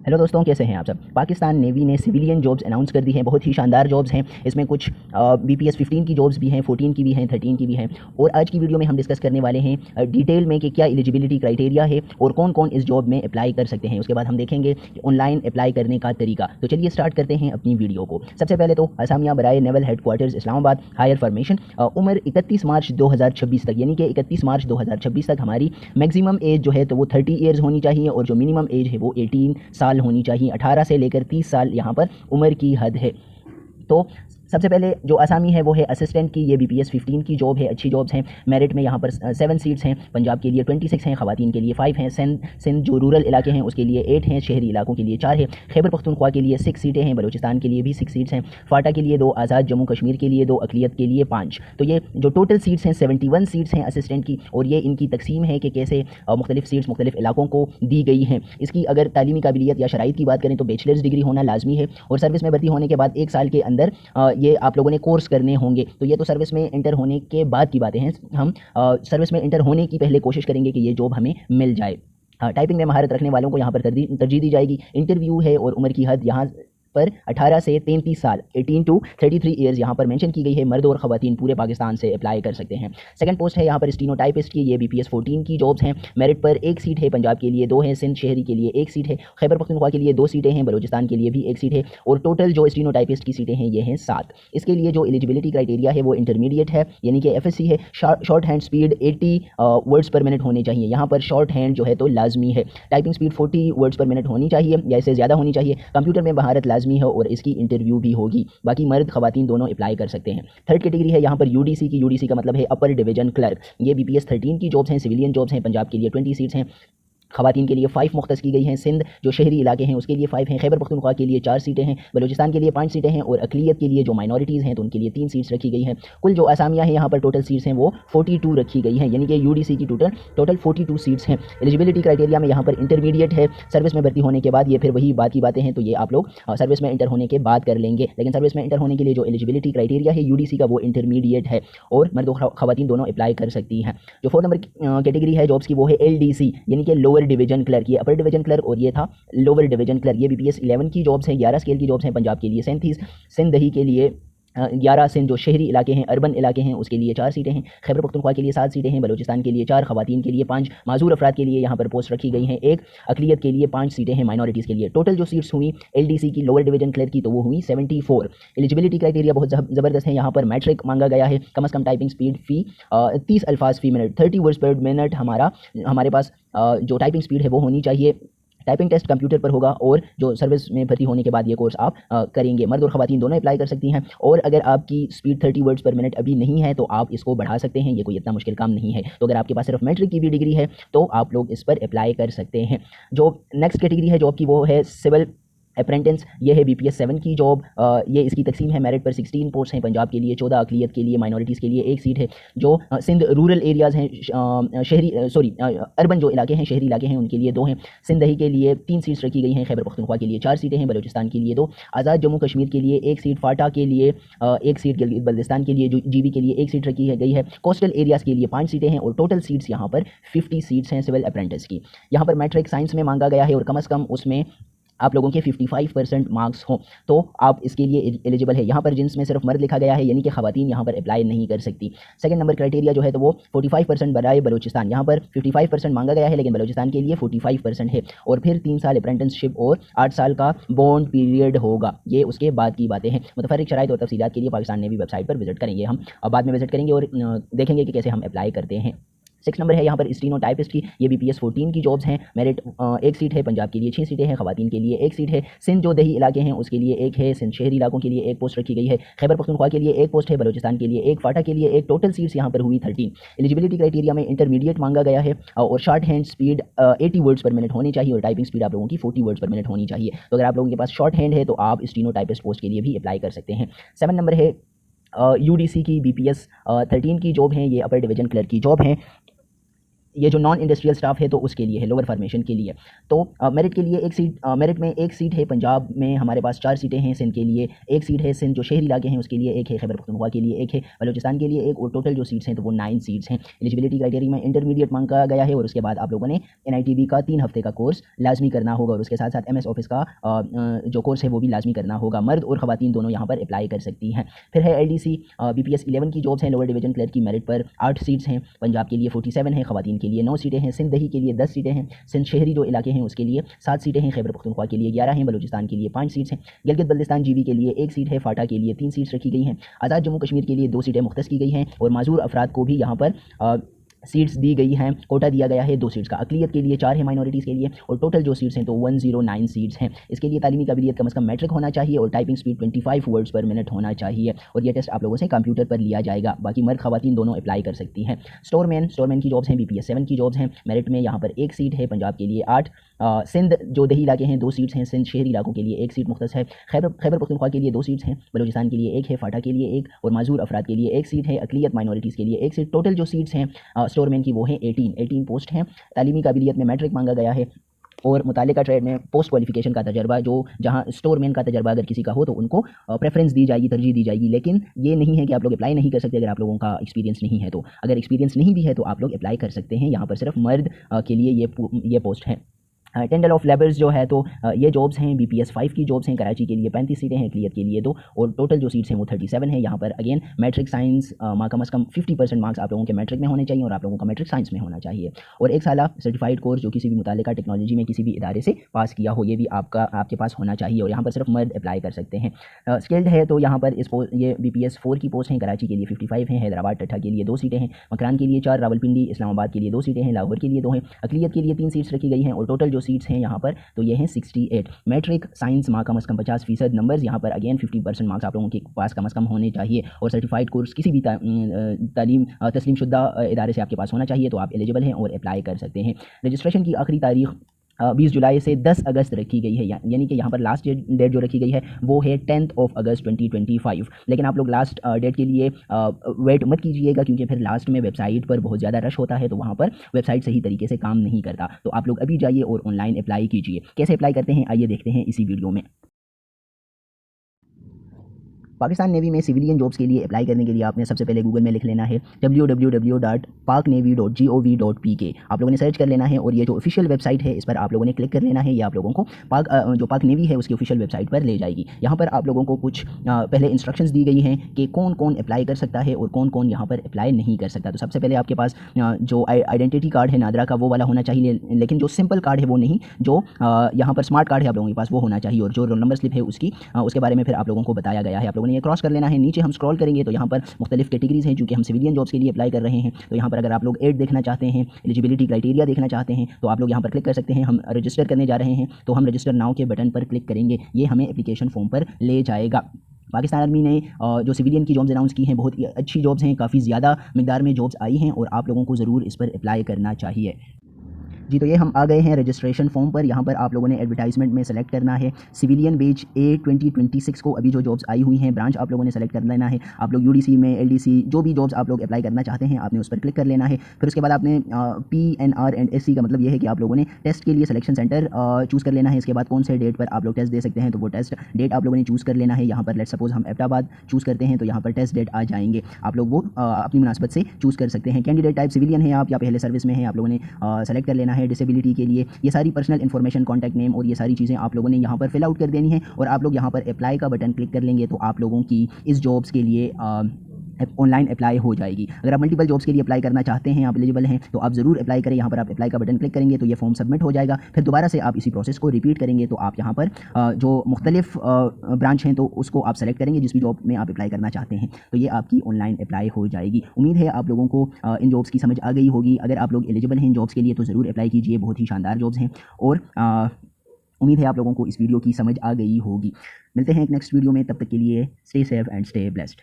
Hello दोस्तों, कैसे हैं आप सब। पाकिस्तान नेवी ने सिविलियन जॉब्स अनाउंस कर दी हैं। बहुत ही शानदार जॉब्स हैं। इसमें कुछ BPS 15 की जॉब्स भी हैं, 14 की भी हैं, 13 की भी हैं। और आज की वीडियो में हम डिस्कस करने वाले हैं डिटेल में कि क्या एलिजिबिलिटी क्राइटेरिया है और कौन कौन इस जॉब में अप्लाई कर सकते हैं। उसके बाद हम देखेंगे कि ऑनलाइन अप्लाई करने का तरीका। तो चलिए स्टार्ट करते हैं अपनी वीडियो को। सबसे पहले तो असामिया बराए naval headquarters Islamabad higher formation. उम्र 31 मार्च 2026 तक, यानी कि 31 मार्च 2026 तक हमारी मैक्सिमम एज जो है तो वो 30 ईयर्स होनी चाहिए और जो मिनिमम एज है वो 18 साल होनी चाहिए। 18 से लेकर 30 साल यहाँ पर उम्र की हद है। तो सबसे पहले जो असामी है वो है असिस्टेंट की। ये BPS 15 की जॉब है। अच्छी जॉब्स हैं। मेरिट में यहाँ पर 7 सीट्स हैं। पंजाब के लिए 26 हैं, ख़वातीन के लिए 5 हैं। सिंध जो रूरल इलाके हैं उसके लिए 8 हैं, शहरी इलाकों के लिए 4 है। खैबर पख्तूनख्वा के लिए 6 सीटें हैं, बलूचिस्तान के लिए भी 6 सीट्स हैं। फाटा के लिए 2, आज़ाद जम्मू कश्मीर के लिए 2, अक़लियत के लिए 5। तो ये जो टोटल सीट्स हैं 71 सीट्स हैं असिस्टेंट की। और ये इनकी तकसीम है कि कैसे मुख्तलिफ सीट्स मुख्तलिफ इलाकों को दी गई हैं। इसकी अगर तालीमी काबिलियत या शराइत की बात करें तो बैचलर्स डिग्री होना लाजमी है और सर्विस में भर्ती होने के बाद 1 साल के अंदर ये आप लोगों ने कोर्स करने होंगे। तो ये तो सर्विस में इंटर होने के बाद की बातें हैं। हम सर्विस में इंटर होने की पहले कोशिश करेंगे कि ये जॉब हमें मिल जाए। टाइपिंग में महारत रखने वालों को यहाँ पर तरजीह दी जाएगी। इंटरव्यू है और उम्र की हद यहाँ पर 18 से 33 साल 18 टू 33 ईयर्स यहाँ पर मेंशन की गई है। मर्द और ख़वातीन पूरे पाकिस्तान से अप्लाई कर सकते हैं। सेकंड पोस्ट है यहाँ पर स्टीनोटाइपिस्ट की। ये BPS 14 की जॉब्स हैं। मेरिट पर 1 सीट है, पंजाब के लिए 2 हैं, सिंध शहरी के लिए 1 सीट है, खैबर पख्तूनख्वा के लिए 2 सीटें हैं, बलूचिस्तान के लिए भी 1 सीट है। और टोटल जो स्टीनोटाइपिस्ट की सीटें हैं ये हैं 7। इसके लिए जो एलिजिबिलिटी क्राइटेरिया है वो इंटरमीडिएट है, यानी कि FSC है। शॉर्ट हैंड स्पीड 80 वर्ड्स पर मिनट होनी चाहिए। यहाँ पर शॉर्ट हैंड जो है तो लाजमी है। टाइपिंग स्पीड 40 वर्ड्स पर मिनट होनी चाहिए या इससे ज़्यादा होनी चाहिए। कंप्यूटर में महारत लाजमी है और इसकी इंटरव्यू भी होगी। बाकी मर्द ख़वातीन दोनों अप्लाई कर सकते हैं। थर्ड कैटेगरी है यहाँ पर UDC की। UDC का मतलब है अपर डिवीजन क्लर्क। ये BPS 13 की जॉब्स हैं, सिविलियन जॉब्स हैं। पंजाब के लिए 20 सीट्स हैं, ख़वातीन के लिए 5 मुख्तस की गई हैं। सिंध जो शहरी इलाके हैं उसके लिए 5 हैं, खैबर पख्तूनख्वा के लिए 4 सीटें हैं, बलूचिस्तान के लिए 5 सीटें हैं और अक़लियत के लिए जो माइनॉरिटीज़ हैं तो उनके लिए 3 सीट्स रखी गई हैं। कुल जो असामिया है यहाँ पर टोटल सीट्स हैं वो 42 रखी गई हैं, यानी कि UDC की टोटल 42 सीट्स हैं। एलिजिबिलिटी क्राइटेरिया में यहाँ पर इंटरमीडिएट है। सर्विस में भर्ती होने के बाद ये फिर वही बात की बातें हैं, तो ये आप लोग सर्विस में इंटर होने के बाद कर लेंगे। लेकिन सर्विस में इंटर होने के लिए जो एलिजिबिलिटी क्राइटेरिया है UDC का वो इंटरमीडिएट है और मर्द और ख़वातीन दोनों अप्लाई कर सकती हैं। जो 4 नंबर कैटेगरी है जॉब्स की वो है LDC, यानी कि lower division clerk. Upper division clerk और ये था लोअर डिवीजन क्लर्क। ये BPS 11 की जॉब्स हैं, 11 स्केल की जॉब्स हैं। पंजाब के लिए 37, सिंध दही के लिए 11, सिंध जो शहरी इलाके हैं अर्बन इलाके हैं उसके लिए 4 सीटें हैं, खैबर पख्तूनख्वा के लिए 7 सीटें हैं, बलूचिस्तान के लिए 4, ख़वातीन के लिए 5, माजूर अफराद के लिए यहाँ पर पोस्ट रखी गई हैं 1, अक़लियत के लिए 5 सीटें हैं, माइनॉरिटीज़ के लिए। टोटल जो सीट्स हुई LDC की लोअर डिवीजन क्लर्क की तो वो हुई 74। एलिजिबिलिटी क्राइटेरिया बहुत ज़बरदस्त है। यहाँ पर मैट्रिक मांगा गया है। कम से कम टाइपिंग स्पीड फ़ी 30 अल्फाज फ़ी मिनट, 30 वर्ड्स पर मिनट हमारे पास जो टाइपिंग स्पीड है वो होनी चाहिए। टाइपिंग टेस्ट कंप्यूटर पर होगा और जो सर्विस में भर्ती होने के बाद ये कोर्स आप करेंगे। मर्द और ख़वातीन दोनों अप्लाई कर सकती हैं। और अगर आपकी स्पीड 30 वर्ड्स पर मिनट अभी नहीं है तो आप इसको बढ़ा सकते हैं, ये कोई इतना मुश्किल काम नहीं है। तो अगर आपके पास सिर्फ मैट्रिक की भी डिग्री है तो आप लोग इस पर अप्लाई कर सकते हैं। जो नेक्स्ट कैटेगरी है जॉब की वो है सिविल अप्रेंटिस। ये है BPS 7 की जॉब। ये इसकी तकसीम है। मेरिट पर 16 पोस्ट हैं, पंजाब के लिए 14, अक़लियत के लिए माइनॉरिटीज़ के लिए 1 सीट है। जो सिंध रूरल एरियाज़ हैं, अर्बन जो इलाके हैं शहरी इलाके हैं उनके लिए 2 हैं। सिंध दही के लिए 3 सीट्स रखी गई हैं, खैबर पख्तूनख्वा के लिए 4 सीटें हैं, बलूचिस्तान के लिए 2, आज़ाद जम्मू कश्मीर के लिए 1 सीट, फाटा के लिए 1 सीट, गिलगित बल्तिस्तान के लिए GB के लिए 1 सीट रखी गई है। कोस्टल एरियाज़ के लिए 5 सीटें हैं और टोटल सीट्स यहाँ पर 50 सीट्स हैं सिविल अप्रेंटिस की। यहाँ पर मैट्रिक साइंस में मांगा गया है और कम से कम उसमें आप लोगों के 55% मार्क्स हों तो आप इसके लिए एलिजिबल है। यहाँ पर जिन्स में सिर्फ मर्द लिखा गया है, यानी कि ख़वातीन यहाँ पर अप्लाई नहीं कर सकती। सेकंड नंबर क्राइटेरिया जो है तो वो 45% बराए बलूचिस्तान। यहाँ पर 55% मांगा गया है लेकिन बलूचिस्तान के लिए 45% है। और फिर 3 साल अप्रेंटिसशिप और 8 साल का बॉन्ड पीरियड होगा। ये उसके बाद की बातें हैं। मुतफर्रिक शराइत और तफसीलात के लिए पाकिस्तान नेवी वेबसाइट पर विजिट करेंगे। हम बाद में विजिट करेंगे और देखेंगे कि कैसे हम अप्लाई करते हैं। 6 नंबर है यहाँ पर स्टीनोटाइपिस्ट की। ये BPS 14 की जॉब्स हैं। मेरिट 1 सीट है, पंजाब के लिए 6 सीटें हैं, ख़वातीन के लिए 1 सीट है। सिंध जो दही इलाके हैं उसके लिए 1 है, सिंध शहरी इलाकों के लिए 1 पोस्ट रखी गई है, खैबर पख्तूनख्वा के लिए 1 पोस्ट है, बलूचिस्तान के लिए 1, फाटा के लिए 1। टोटल सीट्स यहाँ पर हुई 13। एलिजिबिलिटी क्राइटेरिया में इंटरमीडिएट मांगा गया है और शॉर्ट हैंड स्पीड 80 वर्ड्स पर मिनट होनी चाहिए और टाइपिंग स्पीड आप लोगों की 40 वर्ड्स पर मिनट होनी चाहिए। तो अगर आप लोगों के पास शॉर्ट हैंड है तो आप स्टीनोटाइपिस्ट पोस्ट के लिए भी अप्लाई कर सकते हैं। 7 नंबर है UDC की BPS 13 की जॉब है। ये अपर डिवीजन क्लर्क की जॉब है। ये जो नॉन इंडस्ट्रियल स्टाफ है तो उसके लिए है, लोअर फॉर्मेशन के लिए। तो मेरिट के लिए एक सीट, मेरिट में एक सीट है पंजाब में, हमारे पास 4 सीटें हैं। सिंध के लिए एक सीट है, सिंध जो शहरी इलाके हैं उसके लिए एक है, खैबर पख्तूनख्वा के लिए एक है, बलूचिस्तान के लिए एक, और टोटल जो सीट्स हैं तो वो 9 सीट्स हैं। एलिजिबिलिटी क्राइटेरिया में इंटरमीडिएट मांगा गया है और उसके बाद आप लोगों ने NITB का 3 हफ्ते का कोर्स लाजमी करना होगा और उसके साथ साथ MS ऑफिस का जो कोर्स है वो भी लाजमी करना होगा। मर्द और ख़वातीन दोनों यहाँ पर अप्लाई कर सकती हैं। फिर है LDC BPS 11 की जॉब्स हैं, लोअर डिवीजन क्लर्क की मेरिट पर 8 सीट्स हैं। पंजाब के लिए 47 है, ख़वातीन के लिए 9 सीटें हैं। सिंध दही के लिए 10 सीटें हैं। सिंध शहरी जो इलाके हैं उसके लिए 7 सीटें हैं। खैबर पख्तूनख्वा के लिए 11 हैं। बलूचिस्तान के लिए 5 सीट्स हैं। गिलगित बल्तिस्तान GB के लिए 1 सीट है। फाटा के लिए 3 सीट्स रखी गई हैं। आज़ाद जम्मू कश्मीर के लिए 2 सीटें मुख्तस की गई हैं और माजूर अफराद को भी यहाँ पर सीट्स दी गई हैं। कोटा दिया गया है 2 सीट्स का। अक़लियत के लिए 4 है, माइनॉरिटीज़ के लिए, और टोटल जो सीट्स हैं तो 109 सीट्स हैं। इसके लिए तालीमी काबिलियत कम से कम मैट्रिक होना चाहिए और टाइपिंग स्पीड 25 वर्ड्स पर मिनट होना चाहिए और यह टेस्ट आप लोगों से कंप्यूटर पर लिया जाएगा। बाकी मर्द ख़वातीन दोनों अप्लाई कर सकती हैं। स्टोरमैन की जॉब्स हैं, BPS 7 की जॉब्स हैं। मेरिट में यहाँ पर 1 सीट है, पंजाब के लिए 8। सिंध जो दही इलाके हैं 2 सीट्स हैं। सिंध शहरी इलाकों के लिए 1 सीट मुख्तस है। खैबर पख्तूनख्वा के लिए 2 सीट्स हैं। बलूचिस्तान के लिए 1 है। फाटा के लिए 1 और माजूर अफराद के लिए 1 सीट है। अक़लियत माइनॉरिटीज़ के लिए 1 सीट। टोटल जो सीट्स हैं स्टोरमैन की वो हैं 18 पोस्ट हैं। तालीमी काबिलियत में मैट्रिक मांगा गया है और मुतालिका ट्रेड में पोस्ट क्वालिफिकेशन का तजर्बा, जो जहाँ स्टोरमैन का तजर्बा अगर किसी का हो तो उनको प्रेफरेंस दी जाएगी, तरजीह दी जाएगी। लेकिन ये नहीं है कि आप लोग अप्लाई नहीं कर सकते अगर आप लोगों का एक्सपीरियंस नहीं है। तो अगर एक्सपीरियंस नहीं भी है तो आप लोग अप्लाई कर सकते हैं। यहाँ पर सिर्फ मर्द के लिए ये पोस्ट है। टेंडर ऑफ लेबर्स जो है तो ये जॉब्स हैं। BPS 5 की जॉब्स हैं। कराची के लिए 35 सीटें हैं, अक़लियत के लिए 2 और टोटल जो सीट्स हैं वो 37 हैं। यहाँ पर अगेन मैट्रिक साइंस कम से कम 50% मार्क्स आप लोगों के मैट्रिक में होने चाहिए और आप लोगों का मैट्रिक साइंस में होना चाहिए और 1 साला सर्टिफाइड कोर्स जो किसी भी मुतालिका टेक्नोलॉजी में किसी भी इदारे से पास किया हो, ये भी आपके पास होना चाहिए और यहाँ पर सिर्फ मर्द अप्लाई कर सकते हैं। स्किल्ड है तो यहाँ पर ये BPS 4 की पोस्ट हैं। कराची के लिए 55 हैं। हैदराबाद टट्ठा के लिए 2 सीटें हैं। मकरान के लिए 4, रावलपिंडी इस्लामाबाद के लिए 2 सीटें हैं। लाहौर के लिए 2 हैं। अक़लियत के लिए 3 सीट्स रखी गई हैं और टोटल जो सीट्स हैं यहाँ पर तो ये हैं 68। मैट्रिक साइंस कम से कम 50% नंबर्स, यहाँ पर अगेन 50% मार्क्स आप लोगों के पास कम से कम होने चाहिए और सर्टिफाइड कोर्स किसी भी तालीम तस्लीम शुदा इदारे से आपके पास होना चाहिए तो आप एलिजिबल हैं और अप्लाई कर सकते हैं। रजिस्ट्रेशन की आखिरी तारीख 20 जुलाई से 10 अगस्त रखी गई है, यानी कि यहाँ पर लास्ट डेट जो रखी गई है वो है 10 अगस्त 2025। लेकिन आप लोग लास्ट डेट के लिए वेट मत कीजिएगा क्योंकि फिर लास्ट में वेबसाइट पर बहुत ज़्यादा रश होता है तो वहाँ पर वेबसाइट सही तरीके से काम नहीं करता। तो आप लोग अभी जाइए और ऑनलाइन अप्लाई कीजिए। कैसे अप्लाई करते हैं आइए देखते हैं इसी वीडियो में। पाकिस्तान नेवी में सिविलियन जॉब्स के लिए अप्लाई करने के लिए आपने सबसे पहले गूगल में लिख लेना है www.paknavy.gov.pk। आप लोगों ने सर्च कर लेना है और ये जो ऑफिशियल वेबसाइट है इस पर आप लोगों ने क्लिक कर लेना है। ये आप लोगों को जो पाक नेवी है उसकी ऑफिशियल वेबसाइट पर ले जाएगी। यहाँ पर आप लोगों को कुछ पहले इंस्ट्रक्शंस दी गई हैं कि कौन कौन अप्लाई कर सकता है और कौन कौन यहाँ पर अप्लाई नहीं कर सकता। तो सबसे पहले आपके पास जो आइडेंटिटी कार्ड है नादरा का वो वाला होना चाहिए, लेकिन जो सिंपल कार्ड है वो नहीं, जो यहाँ पर स्मार्ट कार्ड है आप लोगों के पास वो होना चाहिए और जो रोल नंबर स्लिप है उसके बारे में फिर आप लोगों को बताया गया है। आप लोगों ने ये क्रॉस कर लेना है। नीचे हम स्क्रॉल करेंगे तो यहाँ पर मुख्तलिफ कैटेगरीज हैं क्योंकि हम सिविलियन जॉब्स के लिए अप्लाई कर रहे हैं। तो यहाँ पर अगर आप लोग एड देखना चाहते हैं, एलिजिबिलिटी क्राइटेरिया देखना चाहते हैं तो आप लोग यहाँ पर क्लिक कर सकते हैं। हम रजिस्टर करने जा रहे हैं तो हम रजिस्टर नाउ के बटन पर क्लिक करेंगे, ये हमें एप्लीकेशन फॉर्म पर ले जाएगा। पाकिस्तान आर्मी ने जो सिविलियन की जॉब्स अनाउंस की हैं बहुत अच्छी जॉब्स हैं, काफ़ी ज़्यादा मिकदार में जॉब्स आई हैं और आप लोगों को ज़रूर इस पर अप्लाई करना चाहिए। जी तो ये हम आ गए हैं रजिस्ट्रेशन फॉर्म पर। यहाँ पर आप लोगों ने एडवर्टाइजमेंट में सेलेक्ट करना है सिविलियन बैच A 2026 को अभी जो जॉब्स आई हुई हैं ब्रांच आप लोगों ने सेलेक्ट कर लेना है। आप लोग UDC में LDC जो भी जॉब्स आप लोग अप्लाई करना चाहते हैं आपने उस पर क्लिक कर लेना है। फिर उसके बाद आपने PNR एंड SC का मतलब ये है कि आप लोगों ने टेस्ट के लिए सिलेक्शन सेंटर चूज़ कर लेना है। इसके बाद कौन से डेट पर आप लोग टेस्ट दे सकते हैं तो वो टेस्ट डेट आप लोगों ने चूज़ कर लेना है। यहाँ पर लेट सपोज हम एबटाबाद चूज़ करते हैं तो यहाँ पर टेस्ट डेट आ जाएंगे, आप लोग वो अपनी मुनासबत से चूज़ कर सकते हैं। कैंडिडेट टाइप सिविलियन है आप या पहले सर्विस में है, आप लोगों ने सेलेक्ट कर लेना है। डिसेबिलिटी के लिए ये सारी पर्सनल इन्फॉर्मेशन, कॉन्टैक्ट नेम और ये सारी चीज़ें आप लोगों ने यहाँ पर फिल आउट कर देनी है और आप लोग यहाँ पर अप्लाई का बटन क्लिक कर लेंगे तो आप लोगों की इस जॉब्स के लिए ऑनलाइन अप्लाई हो जाएगी। अगर आप मल्टीपल जॉब्स के लिए अप्लाई करना चाहते हैं, आप एलिजिबल हैं तो आप ज़रूर अप्लाई करें। यहाँ पर आप अप्लाई का बटन क्लिक करेंगे तो ये फॉर्म सबमिट हो जाएगा। फिर दोबारा से आप इसी प्रोसेस को रिपीट करेंगे तो आप यहाँ पर जो मुख्तलिफ ब्रांच हैं तो उसको आप सेलेक्ट करेंगे जिस भी जॉब में आप अप्लाई करना चाहते हैं तो ये आपकी ऑनलाइन अप्लाई हो जाएगी। उम्मीद है आप लोगों को इन जॉब्स की समझ आ गई होगी। अगर आप लोग एलिजिबल हैं इन जॉब्स के लिए तो ज़रूर अप्लाई कीजिए, बहुत ही शानदार जॉब्स हैं और उम्मीद है आप लोगों को इस वीडियो की समझ आ गई होगी। मिलते हैं एक नेक्स्ट वीडियो में, तब तक के लिए stay safe and stay blessed.